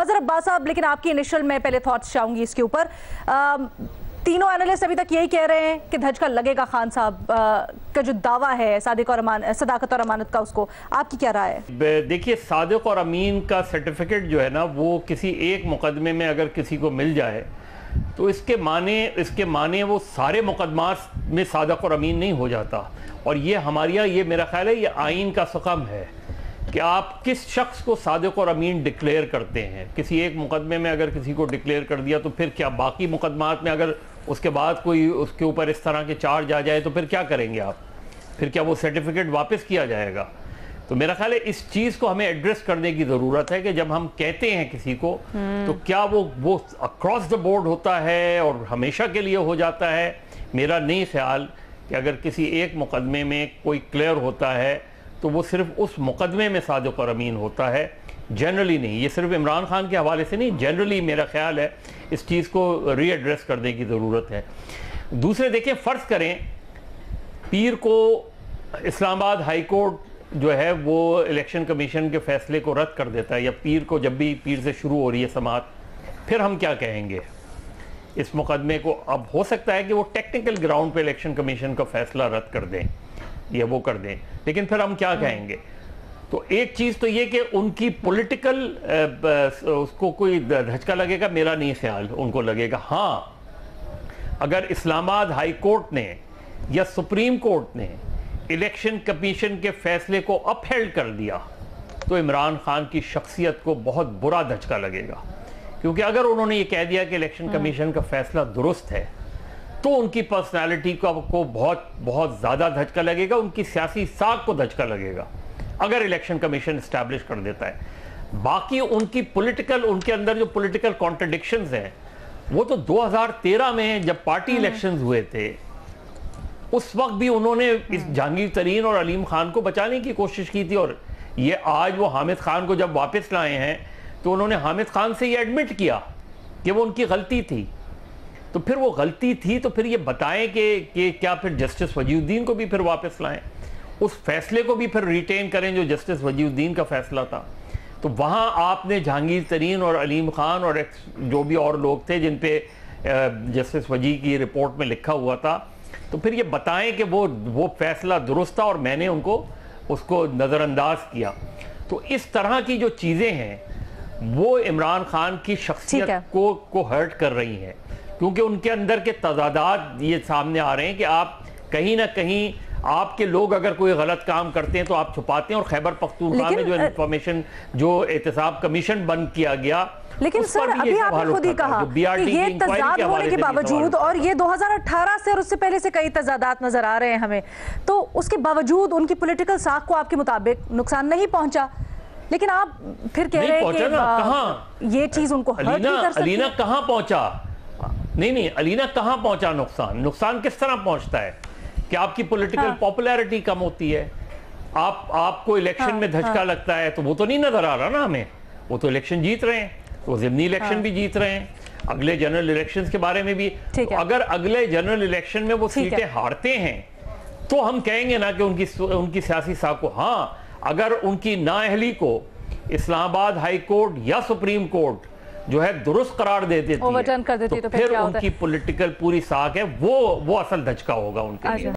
मजहर अब्बास साहब, लेकिन आपकी इनिशियल मैं पहले थॉट्स चाहूंगी इसके ऊपर। तीनों एनालिस्ट अभी तक यही कह रहे हैं कि धचका लगेगा खान साहब का जो दावा है सदाकत और अमानत का, उसको आपकी क्या राय है? देखिए, सादिक और अमीन का सर्टिफिकेट जो है ना, वो किसी एक मुकदमे में अगर किसी को मिल जाए तो इसके माने वो सारे मुकदमात में सादिक और अमीन नहीं हो जाता। और ये हमारे यहाँ, ये मेरा ख्याल है, ये आइन का सकम है कि आप किस शख्स को सादिक और अमीन डिक्लेयर करते हैं। किसी एक मुकदमे में अगर किसी को डिक्लेयर कर दिया तो फिर क्या बाकी मुकदमात में अगर उसके बाद कोई उसके ऊपर इस तरह के चार्ज आ जाए तो फिर क्या करेंगे आप? फिर क्या वो सर्टिफिकेट वापस किया जाएगा? तो मेरा ख्याल है इस चीज़ को हमें एड्रेस करने की ज़रूरत है कि जब हम कहते हैं किसी को तो क्या वो अक्रॉस द बोर्ड होता है और हमेशा के लिए हो जाता है। मेरा नहीं ख्याल कि अगर किसी एक मुकदमे में कोई क्लियर होता है तो वो सिर्फ उस मुकदमे में सादिक और अमीन होता है, जनरली नहीं। ये सिर्फ इमरान खान के हवाले से नहीं, जनरली मेरा ख्याल है इस चीज़ को रीएड्रेस करने की ज़रूरत है। दूसरे देखें, फ़र्ज़ करें पीर को इस्लामाबाद हाई कोर्ट जो है वो इलेक्शन कमीशन के फैसले को रद्द कर देता है, या पीर को जब भी पीर से शुरू हो रही है समात, फिर हम क्या कहेंगे इस मुकदमे को? अब हो सकता है कि वो टेक्निकल ग्राउंड पे इलेक्शन कमीशन का फैसला रद्द कर दें या वो कर दें, लेकिन फिर हम क्या कहेंगे? तो एक चीज़ तो ये कि उनकी पॉलिटिकल उसको कोई धचका लगेगा, मेरा नहीं ख्याल उनको लगेगा। हाँ, अगर इस्लामाबाद हाई कोर्ट ने या सुप्रीम कोर्ट ने इलेक्शन कमीशन के फैसले को अपहेल्ड कर दिया तो इमरान खान की शख्सियत को बहुत बुरा धचका लगेगा, क्योंकि अगर उन्होंने ये कह दिया कि इलेक्शन कमीशन का फैसला दुरुस्त है तो उनकी पर्सनालिटी को बहुत बहुत ज़्यादा धचका लगेगा, उनकी सियासी साख को धचका लगेगा अगर इलेक्शन कमीशन इस्टेब्लिश कर देता है। बाकी उनकी उनके अंदर जो पॉलिटिकल कॉन्ट्रडिक्शंस हैं, वो तो 2013 में जब पार्टी इलेक्शंस हुए थे उस वक्त भी उन्होंने इस जहांगीर तरीन और अलीम खान को बचाने की कोशिश की थी। और ये आज वो हामिद खान को जब वापस लाए हैं तो उन्होंने हामिद खान से ये एडमिट किया कि वो उनकी गलती थी। तो फिर वो गलती थी तो फिर ये बताएं कि क्या फिर जस्टिस वजीउद्दीन को भी फिर वापस लाएं, उस फैसले को भी फिर रिटेन करें जो जस्टिस वजीउद्दीन का फैसला था। तो वहाँ आपने जहांगीर तरीन और अलीम खान और जो भी और लोग थे जिन पे जस्टिस वजी की रिपोर्ट में लिखा हुआ था, तो फिर ये बताएं कि वो फैसला दुरुस्त था और मैंने उसको नज़रअंदाज किया। तो इस तरह की जो चीज़ें हैं वो इमरान खान की शख्सियत को हर्ट कर रही हैं, क्योंकि उनके अंदर के तजादात ये सामने आ रहे हैं कि आप कहीं ना कहीं आपके लोग अगर कोई गलत काम करते हैं तो आप छुपाते हैं। और खैबर पख्तूनख्वा में जो इंफॉर्मेशन, जो एहतसाब कमीशन बंद किया गया, लेकिन सर अभी आपने खुद ही कहा कि ये तजाद होने के बावजूद, और ये 2018 से और उससे पहले से कई तजादात नजर आ रहे हैं हमें, तो उसके बावजूद उनकी पॉलिटिकल साख को आपके मुताबिक नुकसान नहीं पहुंचा, लेकिन आप फिर कह रहे हैं कि ये चीज उनको हर्ट नहीं कर सकती। अलीना कहां पहुंचा? नहीं, अलीना कहां पहुंचा? नुकसान किस तरह पहुंचता है कि आपकी पॉलिटिकल पॉपुलैरिटी कम होती है, आपको इलेक्शन में धचका लगता है, तो वो तो नहीं नजर आ रहा ना हमें। वो तो इलेक्शन जीत रहे हैं, वो ज़िमनी इलेक्शन भी जीत रहे हैं, अगले जनरल इलेक्शंस के बारे में भी। तो अगर अगले जनरल इलेक्शन में वो सीटें हारते हैं तो हम कहेंगे ना कि उनकी सियासी साख को, हाँ, अगर उनकी नाअहली को इस्लामाबाद हाई कोर्ट या सुप्रीम कोर्ट जो है दुरुस्त करार दे देती है, तो फिर उनकी पॉलिटिकल पूरी साख है वो असल धचका होगा उनके लिए।